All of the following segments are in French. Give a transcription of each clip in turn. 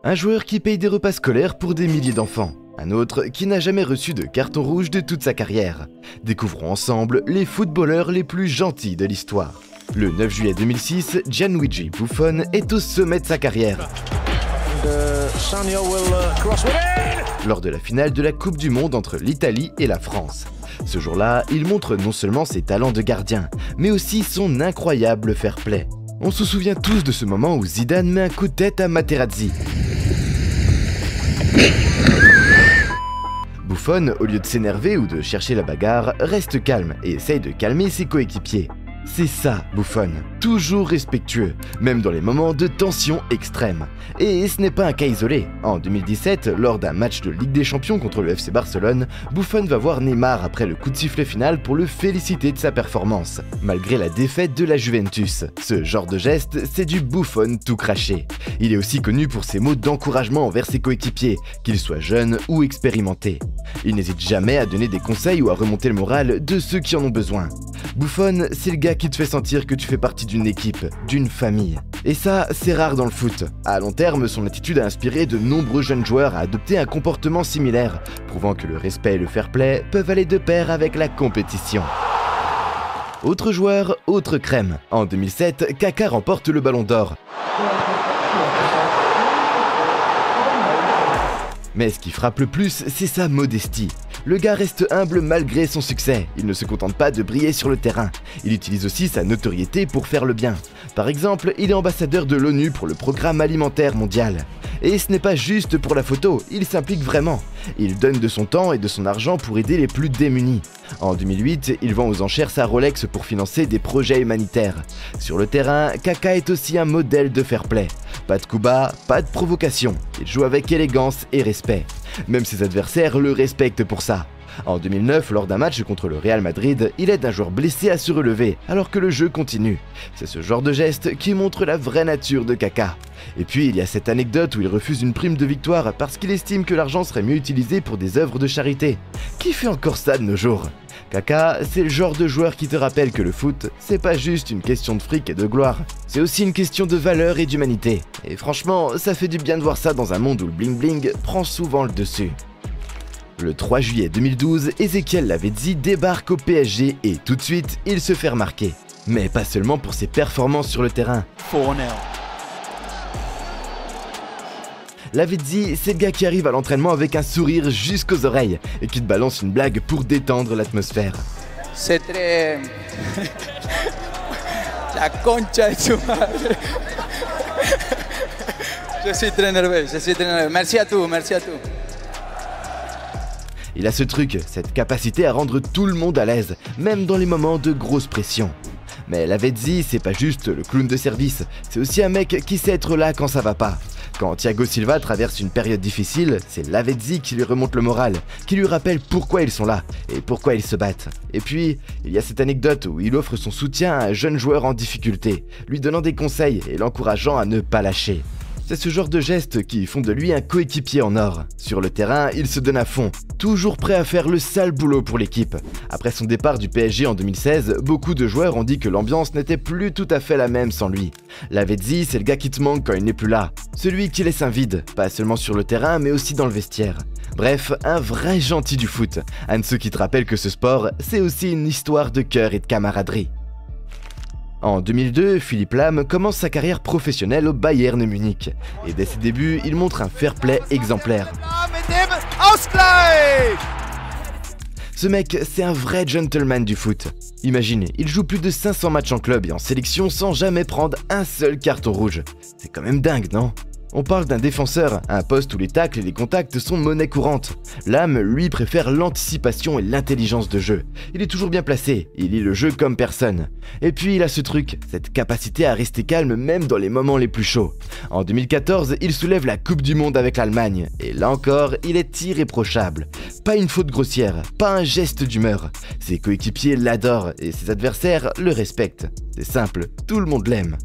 Un joueur qui paye des repas scolaires pour des milliers d'enfants. Un autre qui n'a jamais reçu de carton rouge de toute sa carrière. Découvrons ensemble les footballeurs les plus gentils de l'histoire. Le 9 juillet 2006, Gianluigi Buffon est au sommet de sa carrière. Lors de la finale de la Coupe du Monde entre l'Italie et la France. Ce jour-là, il montre non seulement ses talents de gardien, mais aussi son incroyable fair-play. On se souvient tous de ce moment où Zidane met un coup de tête à Materazzi. Buffon, au lieu de s'énerver ou de chercher la bagarre, reste calme et essaye de calmer ses coéquipiers. C'est ça, Buffon, toujours respectueux, même dans les moments de tension extrême. Et ce n'est pas un cas isolé. En 2017, lors d'un match de Ligue des Champions contre le FC Barcelone, Buffon va voir Neymar après le coup de sifflet final pour le féliciter de sa performance, malgré la défaite de la Juventus. Ce genre de geste, c'est du Buffon tout craché. Il est aussi connu pour ses mots d'encouragement envers ses coéquipiers, qu'ils soient jeunes ou expérimentés. Il n'hésite jamais à donner des conseils ou à remonter le moral de ceux qui en ont besoin. Buffon, c'est le gars qui te fait sentir que tu fais partie d'une équipe, d'une famille. Et ça, c'est rare dans le foot. À long terme, son attitude a inspiré de nombreux jeunes joueurs à adopter un comportement similaire, prouvant que le respect et le fair-play peuvent aller de pair avec la compétition. Autre joueur, autre crème. En 2007, Kaka remporte le Ballon d'Or. Mais ce qui frappe le plus, c'est sa modestie. Le gars reste humble malgré son succès, il ne se contente pas de briller sur le terrain, il utilise aussi sa notoriété pour faire le bien. Par exemple, il est ambassadeur de l'ONU pour le programme alimentaire mondial. Et ce n'est pas juste pour la photo, il s'implique vraiment. Il donne de son temps et de son argent pour aider les plus démunis. En 2008, il vend aux enchères sa Rolex pour financer des projets humanitaires. Sur le terrain, Kaka est aussi un modèle de fair-play. Pas de coups bas, pas de provocation. Il joue avec élégance et respect. Même ses adversaires le respectent pour ça. En 2009, lors d'un match contre le Real Madrid, il aide un joueur blessé à se relever alors que le jeu continue. C'est ce genre de geste qui montre la vraie nature de Kaka. Et puis il y a cette anecdote où il refuse une prime de victoire parce qu'il estime que l'argent serait mieux utilisé pour des œuvres de charité. Qui fait encore ça de nos jours? Kaka, c'est le genre de joueur qui te rappelle que le foot, c'est pas juste une question de fric et de gloire, c'est aussi une question de valeur et d'humanité. Et franchement, ça fait du bien de voir ça dans un monde où le bling bling prend souvent le dessus. Le 3 juillet 2012, Ezequiel Lavezzi débarque au PSG et tout de suite, il se fait remarquer. Mais pas seulement pour ses performances sur le terrain. Lavezzi, c'est le gars qui arrive à l'entraînement avec un sourire jusqu'aux oreilles et qui te balance une blague pour détendre l'atmosphère. C'est très... La concha de su madre. Je suis très nerveux, Merci à tous, merci à tous. Il a ce truc, cette capacité à rendre tout le monde à l'aise, même dans les moments de grosse pression. Mais Lavezzi, c'est pas juste le clown de service, c'est aussi un mec qui sait être là quand ça va pas. Quand Thiago Silva traverse une période difficile, c'est Lavezzi qui lui remonte le moral, qui lui rappelle pourquoi ils sont là et pourquoi ils se battent. Et puis, il y a cette anecdote où il offre son soutien à un jeune joueur en difficulté, lui donnant des conseils et l'encourageant à ne pas lâcher. C'est ce genre de gestes qui font de lui un coéquipier en or. Sur le terrain, il se donne à fond, toujours prêt à faire le sale boulot pour l'équipe. Après son départ du PSG en 2016, beaucoup de joueurs ont dit que l'ambiance n'était plus tout à fait la même sans lui. Lavezzi, c'est le gars qui te manque quand il n'est plus là. Celui qui laisse un vide, pas seulement sur le terrain, mais aussi dans le vestiaire. Bref, un vrai gentil du foot. Un de ceux qui te rappellent que ce sport, c'est aussi une histoire de cœur et de camaraderie. En 2002, Philipp Lahm commence sa carrière professionnelle au Bayern Munich. Et dès ses débuts, il montre un fair-play exemplaire. Ce mec, c'est un vrai gentleman du foot. Imaginez, il joue plus de 500 matchs en club et en sélection sans jamais prendre un seul carton rouge. C'est quand même dingue, non ? On parle d'un défenseur, un poste où les tacles et les contacts sont monnaie courante. Lahm, lui, préfère l'anticipation et l'intelligence de jeu. Il est toujours bien placé, il lit le jeu comme personne. Et puis il a ce truc, cette capacité à rester calme même dans les moments les plus chauds. En 2014, il soulève la Coupe du Monde avec l'Allemagne. Et là encore, il est irréprochable. Pas une faute grossière, pas un geste d'humeur. Ses coéquipiers l'adorent et ses adversaires le respectent. C'est simple, tout le monde l'aime.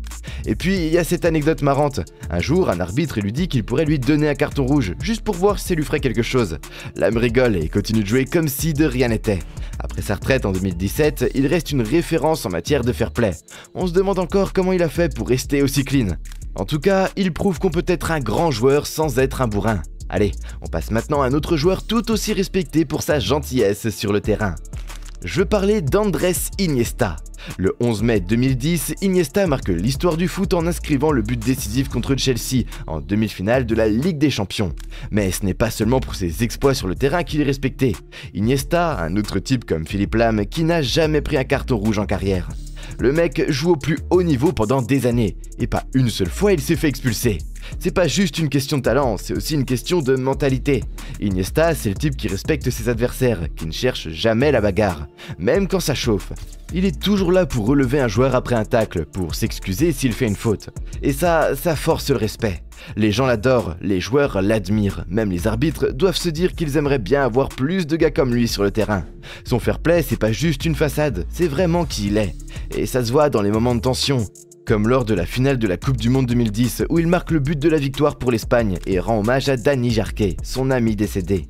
Et puis, il y a cette anecdote marrante. Un jour, un arbitre lui dit qu'il pourrait lui donner un carton rouge, juste pour voir si ça lui ferait quelque chose. Lahm rigole et continue de jouer comme si de rien n'était. Après sa retraite en 2017, il reste une référence en matière de fair play. On se demande encore comment il a fait pour rester aussi clean. En tout cas, il prouve qu'on peut être un grand joueur sans être un bourrin. Allez, on passe maintenant à un autre joueur tout aussi respecté pour sa gentillesse sur le terrain. Je veux parler d'Andrés Iniesta. Le 11 mai 2010, Iniesta marque l'histoire du foot en inscrivant le but décisif contre Chelsea en demi-finale de la Ligue des Champions. Mais ce n'est pas seulement pour ses exploits sur le terrain qu'il est respecté. Iniesta, un autre type comme Philippe Lahm qui n'a jamais pris un carton rouge en carrière. Le mec joue au plus haut niveau pendant des années, et pas une seule fois il s'est fait expulser. C'est pas juste une question de talent, c'est aussi une question de mentalité. Iniesta, c'est le type qui respecte ses adversaires, qui ne cherche jamais la bagarre, même quand ça chauffe. Il est toujours là pour relever un joueur après un tacle, pour s'excuser s'il fait une faute. Et ça force le respect. Les gens l'adorent, les joueurs l'admirent, même les arbitres doivent se dire qu'ils aimeraient bien avoir plus de gars comme lui sur le terrain. Son fair play, c'est pas juste une façade, c'est vraiment qui il est. Et ça se voit dans les moments de tension. Comme lors de la finale de la Coupe du Monde 2010 où il marque le but de la victoire pour l'Espagne et rend hommage à Dani Jarque, son ami décédé.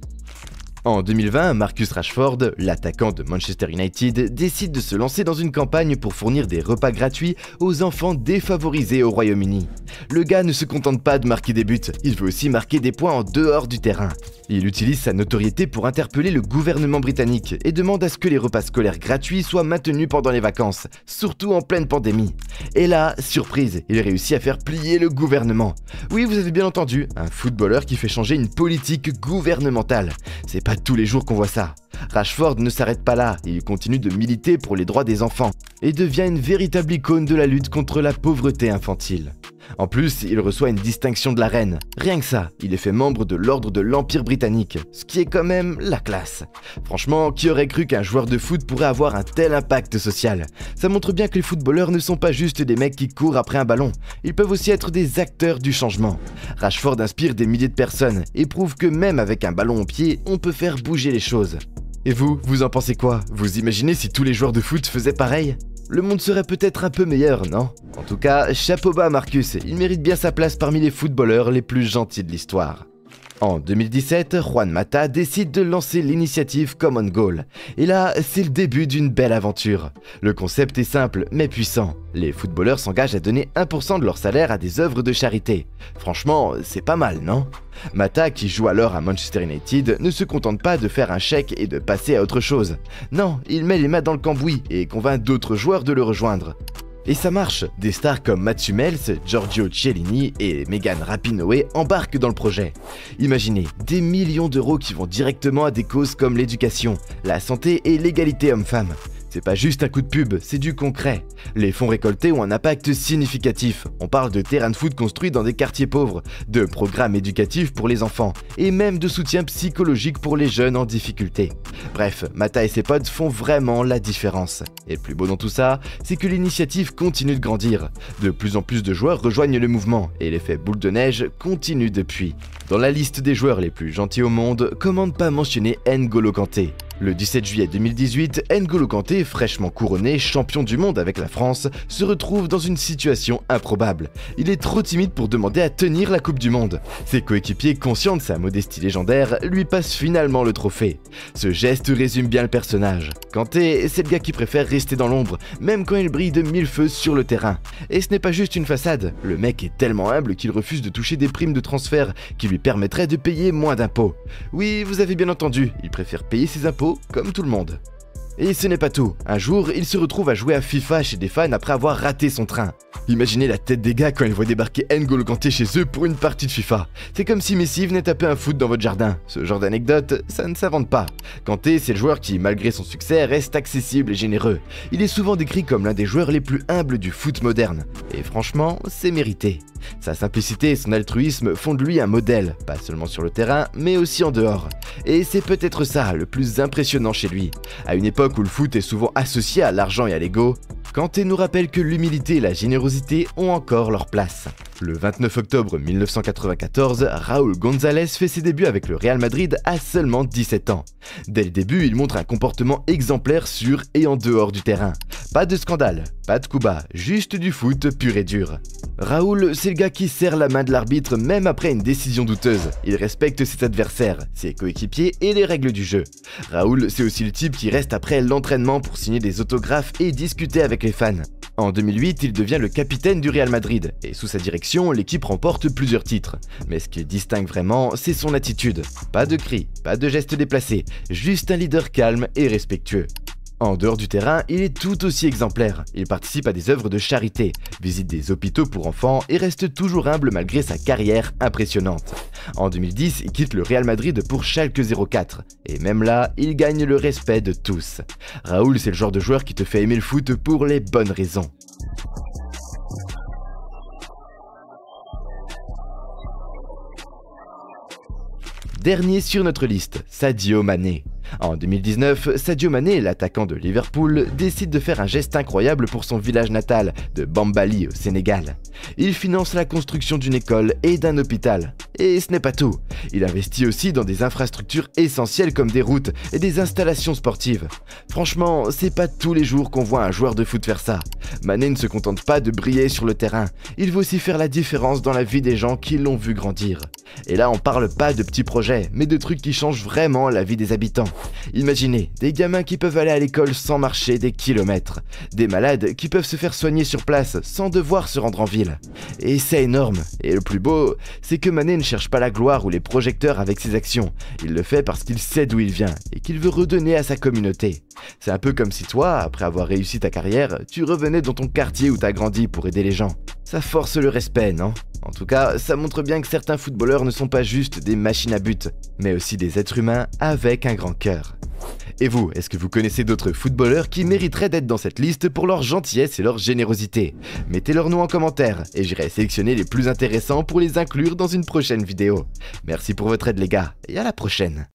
En 2020, Marcus Rashford, l'attaquant de Manchester United, décide de se lancer dans une campagne pour fournir des repas gratuits aux enfants défavorisés au Royaume-Uni. Le gars ne se contente pas de marquer des buts, il veut aussi marquer des points en dehors du terrain. Il utilise sa notoriété pour interpeller le gouvernement britannique et demande à ce que les repas scolaires gratuits soient maintenus pendant les vacances, surtout en pleine pandémie. Et là, surprise, il réussit à faire plier le gouvernement. Oui, vous avez bien entendu, un footballeur qui fait changer une politique gouvernementale. C'est pas tous les jours qu'on voit ça. Rashford ne s'arrête pas là, il continue de militer pour les droits des enfants et devient une véritable icône de la lutte contre la pauvreté infantile. En plus, il reçoit une distinction de la reine. Rien que ça, il est fait membre de l'ordre de l'Empire britannique, ce qui est quand même la classe. Franchement, qui aurait cru qu'un joueur de foot pourrait avoir un tel impact social? Ça montre bien que les footballeurs ne sont pas juste des mecs qui courent après un ballon, ils peuvent aussi être des acteurs du changement. Rashford inspire des milliers de personnes et prouve que même avec un ballon au pied, on peut faire bouger les choses. Et vous en pensez quoi? Vous imaginez si tous les joueurs de foot faisaient pareil? Le monde serait peut-être un peu meilleur, non? En tout cas, chapeau bas Marcus, il mérite bien sa place parmi les footballeurs les plus gentils de l'histoire. En 2017, Juan Mata décide de lancer l'initiative Common Goal. Et là, c'est le début d'une belle aventure. Le concept est simple, mais puissant. Les footballeurs s'engagent à donner 1% de leur salaire à des œuvres de charité. Franchement, c'est pas mal, non? Mata, qui joue alors à Manchester United, ne se contente pas de faire un chèque et de passer à autre chose. Non, il met les mains dans le cambouis et convainc d'autres joueurs de le rejoindre. Et ça marche, des stars comme Mats Hummels, Giorgio Chiellini et Megan Rapinoe embarquent dans le projet. Imaginez, des millions d'euros qui vont directement à des causes comme l'éducation, la santé et l'égalité homme-femme. C'est pas juste un coup de pub, c'est du concret. Les fonds récoltés ont un impact significatif. On parle de terrains de foot construits dans des quartiers pauvres, de programmes éducatifs pour les enfants, et même de soutien psychologique pour les jeunes en difficulté. Bref, Mata et ses potes font vraiment la différence. Et le plus beau dans tout ça, c'est que l'initiative continue de grandir. De plus en plus de joueurs rejoignent le mouvement, et l'effet boule de neige continue depuis. Dans la liste des joueurs les plus gentils au monde, comment ne pas mentionner N'Golo Kanté? Le 17 juillet 2018, N'Golo Kanté, fraîchement couronné champion du monde avec la France, se retrouve dans une situation improbable. Il est trop timide pour demander à tenir la Coupe du Monde. Ses coéquipiers, conscients de sa modestie légendaire, lui passent finalement le trophée. Ce geste résume bien le personnage. Kanté, c'est le gars qui préfère rester dans l'ombre, même quand il brille de mille feux sur le terrain. Et ce n'est pas juste une façade, le mec est tellement humble qu'il refuse de toucher des primes de transfert qui lui permettraient de payer moins d'impôts. Oui, vous avez bien entendu, il préfère payer ses impôts comme tout le monde. Et ce n'est pas tout, un jour, il se retrouve à jouer à FIFA chez des fans après avoir raté son train. Imaginez la tête des gars quand ils voient débarquer N'Golo Kanté chez eux pour une partie de FIFA. C'est comme si Messi venait taper un foot dans votre jardin. Ce genre d'anecdote, ça ne s'invente pas. Kanté, c'est le joueur qui, malgré son succès, reste accessible et généreux. Il est souvent décrit comme l'un des joueurs les plus humbles du foot moderne. Et franchement, c'est mérité. Sa simplicité et son altruisme font de lui un modèle, pas seulement sur le terrain, mais aussi en dehors. Et c'est peut-être ça le plus impressionnant chez lui. À une époque où le foot est souvent associé à l'argent et à l'ego, Kanté nous rappelle que l'humilité et la générosité ont encore leur place. Le 29 octobre 1994, Raúl González fait ses débuts avec le Real Madrid à seulement 17 ans. Dès le début, il montre un comportement exemplaire sur et en dehors du terrain. Pas de scandale, pas de coups bas, juste du foot pur et dur. Raúl, c'est le gars qui serre la main de l'arbitre même après une décision douteuse. Il respecte ses adversaires, ses coéquipiers et les règles du jeu. Raúl, c'est aussi le type qui reste après l'entraînement pour signer des autographes et discuter avec les fans. En 2008, il devient le capitaine du Real Madrid, et sous sa direction, l'équipe remporte plusieurs titres. Mais ce qui le distingue vraiment, c'est son attitude. Pas de cris, pas de gestes déplacés, juste un leader calme et respectueux. En dehors du terrain, il est tout aussi exemplaire. Il participe à des œuvres de charité, visite des hôpitaux pour enfants et reste toujours humble malgré sa carrière impressionnante. En 2010, il quitte le Real Madrid pour Schalke 04. Et même là, il gagne le respect de tous. Raúl, c'est le genre de joueur qui te fait aimer le foot pour les bonnes raisons. Dernier sur notre liste, Sadio Mané. En 2019, Sadio Mané, l'attaquant de Liverpool, décide de faire un geste incroyable pour son village natal, de Bambali au Sénégal. Il finance la construction d'une école et d'un hôpital. Et ce n'est pas tout. Il investit aussi dans des infrastructures essentielles comme des routes et des installations sportives. Franchement, c'est pas tous les jours qu'on voit un joueur de foot faire ça. Mané ne se contente pas de briller sur le terrain, il veut aussi faire la différence dans la vie des gens qui l'ont vu grandir. Et là, on parle pas de petits projets, mais de trucs qui changent vraiment la vie des habitants. Imaginez, des gamins qui peuvent aller à l'école sans marcher des kilomètres, des malades qui peuvent se faire soigner sur place sans devoir se rendre en ville. Et c'est énorme, et le plus beau, c'est que Mané ne cherche pas la gloire ou les projecteurs avec ses actions, il le fait parce qu'il sait d'où il vient et qu'il veut redonner à sa communauté. C'est un peu comme si toi, après avoir réussi ta carrière, tu revenais dans ton quartier où t'as grandi pour aider les gens. Ça force le respect, non ? En tout cas, ça montre bien que certains footballeurs ne sont pas juste des machines à but, mais aussi des êtres humains avec un grand cœur. Et vous, est-ce que vous connaissez d'autres footballeurs qui mériteraient d'être dans cette liste pour leur gentillesse et leur générosité? Mettez leur nom en commentaire et j'irai sélectionner les plus intéressants pour les inclure dans une prochaine vidéo. Merci pour votre aide les gars, et à la prochaine.